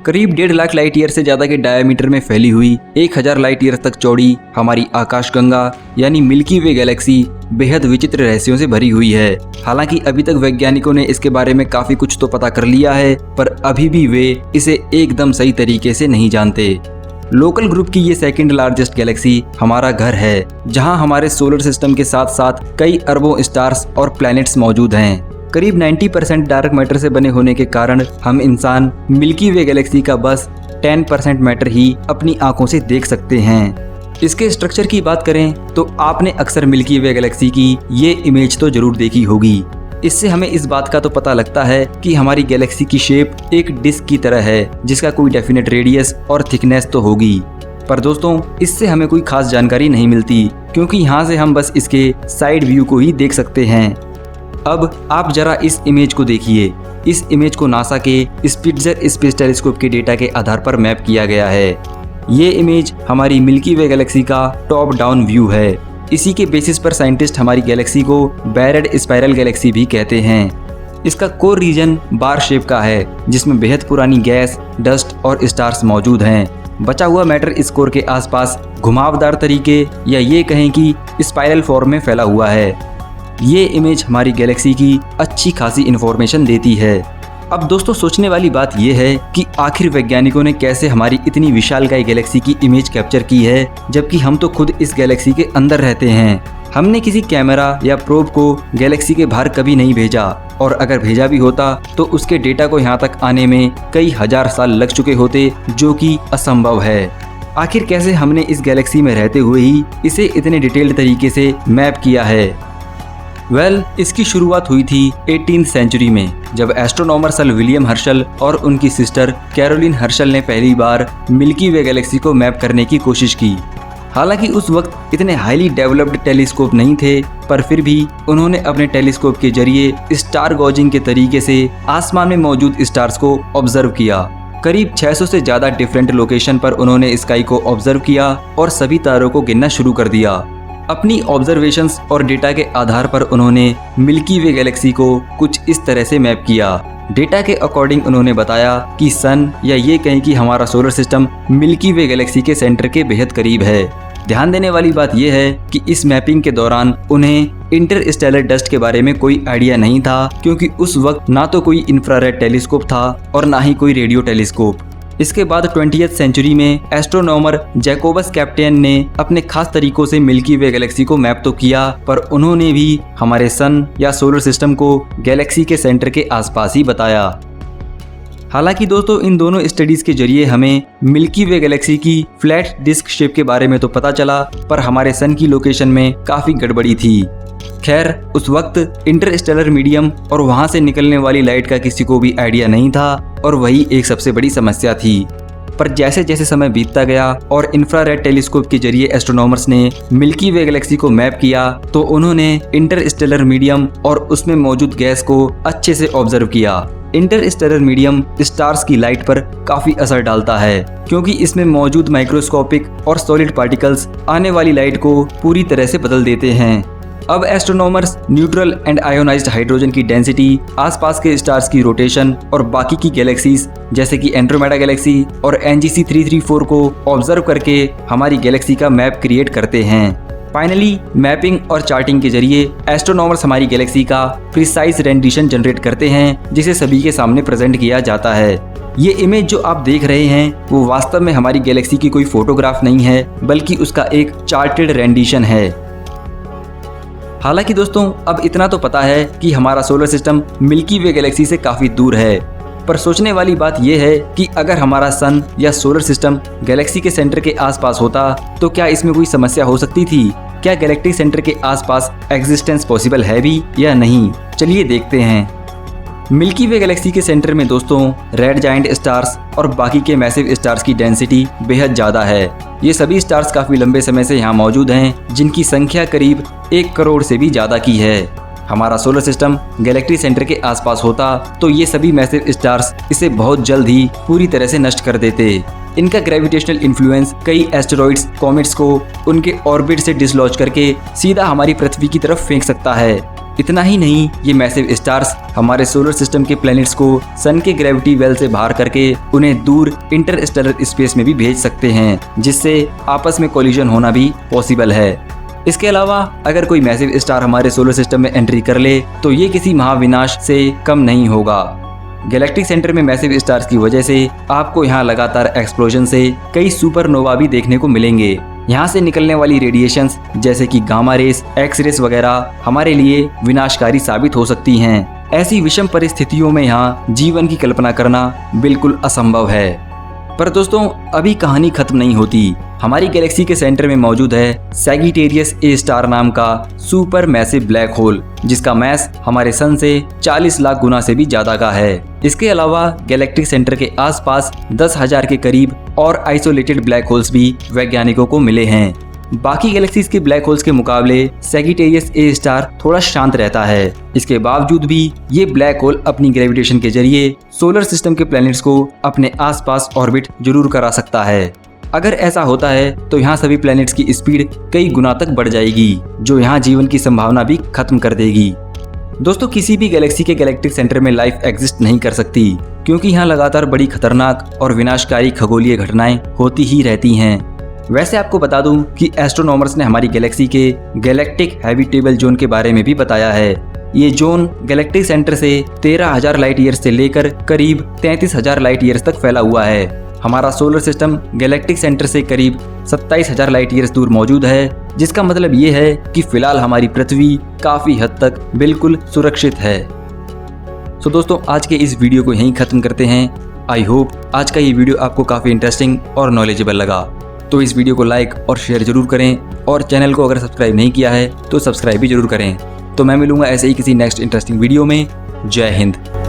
करीब 1.5 lakh light year से ज्यादा के डायमीटर में फैली हुई 1000 लाइट ईयर तक चौड़ी हमारी आकाशगंगा यानी मिल्की वे गैलेक्सी बेहद विचित्र रहस्यों से भरी हुई है। हालांकि अभी तक वैज्ञानिकों ने इसके बारे में काफी कुछ तो पता कर लिया है, पर अभी भी वे इसे एकदम सही तरीके से नहीं जानते। लोकल ग्रुप की ये सेकंड लार्जेस्ट गैलेक्सी हमारा घर है, जहां हमारे सोलर सिस्टम के साथ साथ कई अरबों स्टार्स और प्लैनेट्स मौजूद हैं। करीब 90% डार्क मैटर से बने होने के कारण हम इंसान मिल्की वे गैलेक्सी का बस 10% मैटर ही अपनी आंखों से देख सकते हैं। इसके स्ट्रक्चर की बात करें तो आपने अक्सर मिल्की वे गैलेक्सी की ये इमेज तो जरूर देखी होगी। इससे हमें इस बात का तो पता लगता है कि हमारी गैलेक्सी की शेप एक डिस्क की तरह है, जिसका कोई डेफिनेट रेडियस और थिकनेस तो होगी। पर दोस्तों, इससे हमें कोई खास जानकारी नहीं मिलती, क्योंकि यहाँ से हम बस इसके साइड व्यू को ही देख सकते हैं। अब आप जरा इस इमेज को देखिए। इस इमेज को नासा के स्पिट्जर स्पेस टेलीस्कोप के डेटा के आधार पर मैप किया गया है। ये इमेज हमारी मिल्की वे गैलेक्सी का टॉप डाउन व्यू है। इसी के बेसिस पर साइंटिस्ट हमारी गैलेक्सी को बैरेड स्पाइरल गैलेक्सी भी कहते हैं। इसका कोर रीजन बार शेप का है, जिसमें बेहद पुरानी गैस, डस्ट और स्टार्स मौजूद हैं। बचा हुआ मैटर इस कोर के आसपास घुमावदार तरीके या ये कहें कि स्पाइरल फॉर्म में फैला हुआ है। ये इमेज हमारी गैलेक्सी की अच्छी खासी इन्फॉर्मेशन देती है। अब दोस्तों, सोचने वाली बात यह है कि आखिर वैज्ञानिकों ने कैसे हमारी इतनी विशालकाय गैलेक्सी की इमेज कैप्चर की है, जबकि हम तो खुद इस गैलेक्सी के अंदर रहते हैं। हमने किसी कैमरा या प्रोब को गैलेक्सी के बाहर कभी नहीं भेजा, और अगर भेजा भी होता तो उसके डेटा को यहाँ तक आने में कई हजार साल लग चुके होते, जो कि असंभव है। आखिर कैसे हमने इस गैलेक्सी में रहते हुए ही इसे इतने डिटेल्ड तरीके से मैप किया है? इसकी शुरुआत हुई थी 18th सेंचुरी में, जब एस्ट्रोनॉमर सर विलियम हर्शल और उनकी सिस्टर कैरोलिन हर्शल ने पहली बार मिल्की वे गैलेक्सी को मैप करने की कोशिश की। हालांकि उस वक्त इतने हाईली डेवलप्ड टेलीस्कोप नहीं थे, पर फिर भी उन्होंने अपने टेलीस्कोप के जरिए स्टार गॉजिंग के तरीके से आसमान में मौजूद स्टार्स को ऑब्जर्व किया। करीब 600 से ज़्यादा डिफरेंट लोकेशन पर उन्होंने स्काई को ऑब्जर्व किया और सभी तारों को गिनना शुरू कर दिया। अपनी ऑब्जर्वेशंस और डेटा के आधार पर उन्होंने मिल्की वे गैलेक्सी को कुछ इस तरह से मैप किया। डेटा के अकॉर्डिंग उन्होंने बताया कि सन या ये कहें कि हमारा सोलर सिस्टम मिल्की वे गैलेक्सी के सेंटर के बेहद करीब है। ध्यान देने वाली बात यह है कि इस मैपिंग के दौरान उन्हें इंटरस्टेलर डस्ट के बारे में कोई आइडिया नहीं था, क्योंकि उस वक्त ना तो कोई इंफ्रारेड टेलीस्कोप था और ना ही कोई रेडियो टेलीस्कोप। इसके बाद 20th सेंचुरी में एस्ट्रोनॉमर जैकोबस कैप्टेन ने अपने खास तरीकों से मिल्की वे गैलेक्सी को मैप तो किया, पर उन्होंने भी हमारे सन या सोलर सिस्टम को गैलेक्सी के सेंटर के आसपास ही बताया। हालांकि दोस्तों, इन दोनों स्टडीज के जरिए हमें मिल्की वे गैलेक्सी की फ्लैट डिस्क शेप के बारे में तो पता चला, पर हमारे सन की लोकेशन में काफी गड़बड़ी थी। खैर, उस वक्त इंटरस्टेलर मीडियम और वहां से निकलने वाली लाइट का किसी को भी आइडिया नहीं था, और वही एक सबसे बड़ी समस्या थी। पर जैसे जैसे समय बीतता गया और इंफ्रारेड टेलीस्कोप के जरिए एस्ट्रोनॉमर्स ने मिल्की वे गैलेक्सी को मैप किया, तो उन्होंने इंटरस्टेलर मीडियम और उसमें मौजूद गैस को अच्छे से ऑब्जर्व किया। इंटरस्टेलर मीडियम स्टार्स की लाइट पर काफी असर डालता है, क्योंकि इसमें मौजूद माइक्रोस्कोपिक और सॉलिड पार्टिकल्स आने वाली लाइट को पूरी तरह से बदल देते हैं। अब astronomers neutral and ionised hydrogen की डेंसिटी, आसपास के स्टार्स की रोटेशन और बाकी की गैलेक्सीज जैसे कि एंड्रोमेडा गैलेक्सी और NGC 334 को ऑब्जर्व करके हमारी गैलेक्सी का मैप क्रिएट करते हैं। फाइनली मैपिंग और चार्टिंग के जरिए एस्ट्रोनॉमर्स हमारी गैलेक्सी का प्रिसाइज रेंडिशन जनरेट करते हैं, जिसे सभी के सामने प्रेजेंट किया जाता है। ये इमेज जो आप देख रहे हैं वो वास्तव में हमारी गैलेक्सी की कोई फोटोग्राफ नहीं है, बल्कि उसका एक चार्टेड रेंडिशन है। हालांकि दोस्तों, अब इतना तो पता है कि हमारा सोलर सिस्टम मिल्की वे गैलेक्सी से काफी दूर है, पर सोचने वाली बात यह है कि अगर हमारा सन या सोलर सिस्टम गैलेक्सी के सेंटर के आसपास होता तो क्या इसमें कोई समस्या हो सकती थी? क्या गैलेक्टिक सेंटर के आसपास एग्जिस्टेंस पॉसिबल है भी या नहीं? चलिए देखते हैं। मिल्की वे गैलेक्सी के सेंटर में दोस्तों रेड जायंट स्टार्स और बाकी के मैसिव स्टार्स की डेंसिटी बेहद ज़्यादा है। ये सभी स्टार्स काफ़ी लंबे समय से यहाँ मौजूद हैं, जिनकी संख्या करीब 1 करोड़ से भी ज़्यादा की है। हमारा सोलर सिस्टम गैलेक्टिक सेंटर के आसपास होता तो ये सभी मैसिव स्टार्स इसे बहुत जल्द ही पूरी तरह से नष्ट कर देते। इनका ग्रेविटेशनल इन्फ्लुएंस कई एस्टेरॉइड्स, कॉमेट्स को उनके ऑर्बिट से डिसलॉज करके सीधा हमारी पृथ्वी की तरफ फेंक सकता है। इतना ही नहीं, ये मैसिव स्टार्स हमारे सोलर सिस्टम के प्लैनेट्स को सन के ग्रेविटी वेल से बाहर करके उन्हें दूर इंटरस्टेलर स्पेस में भी भेज सकते हैं, जिससे आपस में कोलिजन होना भी पॉसिबल है। इसके अलावा अगर कोई मैसिव स्टार हमारे सोलर सिस्टम में एंट्री कर ले तो ये किसी महाविनाश से कम नहीं होगा। गैलेक्टिक सेंटर में मैसिव स्टार्स की वजह से आपको यहाँ लगातार एक्सप्लोजन से कई सुपरनोवा भी देखने को मिलेंगे। यहाँ से निकलने वाली रेडिएशंस जैसे कि गामा रेस, एक्स रेस वगैरह हमारे लिए विनाशकारी साबित हो सकती हैं। ऐसी विषम परिस्थितियों में यहाँ जीवन की कल्पना करना बिल्कुल असंभव है। पर दोस्तों, अभी कहानी खत्म नहीं होती। हमारी गैलेक्सी के सेंटर में मौजूद है सैगिटेरियस ए स्टार नाम का सुपर मैसिव ब्लैक होल, जिसका मैस हमारे सन से 40 लाख गुना से भी ज्यादा का है। इसके अलावा गैलेक्टिक सेंटर के आसपास 10,000 के करीब और आइसोलेटेड ब्लैक होल्स भी वैज्ञानिकों को मिले हैं। बाकी गैलेक्सीज के ब्लैक होल्स के मुकाबले सैगिटेरियस ए स्टार थोड़ा शांत रहता है। इसके बावजूद भी ये ब्लैक होल अपनी ग्रेविटेशन के जरिए सोलर सिस्टम के प्लैनेट्स को अपने आसपास ऑर्बिट जरूर करा सकता है। अगर ऐसा होता है तो यहाँ सभी प्लैनेट्स की स्पीड कई गुना तक बढ़ जाएगी, जो यहाँ जीवन की संभावना भी खत्म कर देगी। दोस्तों, किसी भी गैलेक्सी के गैलेक्टिक सेंटर में लाइफ एग्जिस्ट नहीं कर सकती, क्योंकि यहाँ लगातार बड़ी खतरनाक और विनाशकारी खगोलीय घटनाएं होती ही रहती हैं। वैसे आपको बता दूं कि एस्ट्रोनॉमर्स ने हमारी गैलेक्सी के गैलेक्टिक हैबिटेबल जोन के बारे में भी बताया है। ये जोन गैलेक्टिक सेंटर से 13,000 लाइट ईयर्स से लेकर करीब 33,000 लाइट ईयर्स तक फैला हुआ है। हमारा सोलर सिस्टम गैलेक्टिक सेंटर से करीब 27,000 लाइट ईयर्स दूर मौजूद है, जिसका मतलब ये है कि फिलहाल हमारी पृथ्वी काफी हद तक बिल्कुल सुरक्षित है। तो दोस्तों, आज के इस वीडियो को यहीं खत्म करते हैं। आई होप आज का ये वीडियो आपको काफी इंटरेस्टिंग और नॉलेजेबल लगा। तो इस वीडियो को लाइक और शेयर जरूर करें, और चैनल को अगर सब्सक्राइब नहीं किया है तो सब्सक्राइब भी जरूर करें। तो मैं मिलूंगा ऐसे ही किसी नेक्स्ट इंटरेस्टिंग वीडियो में। जय हिंद।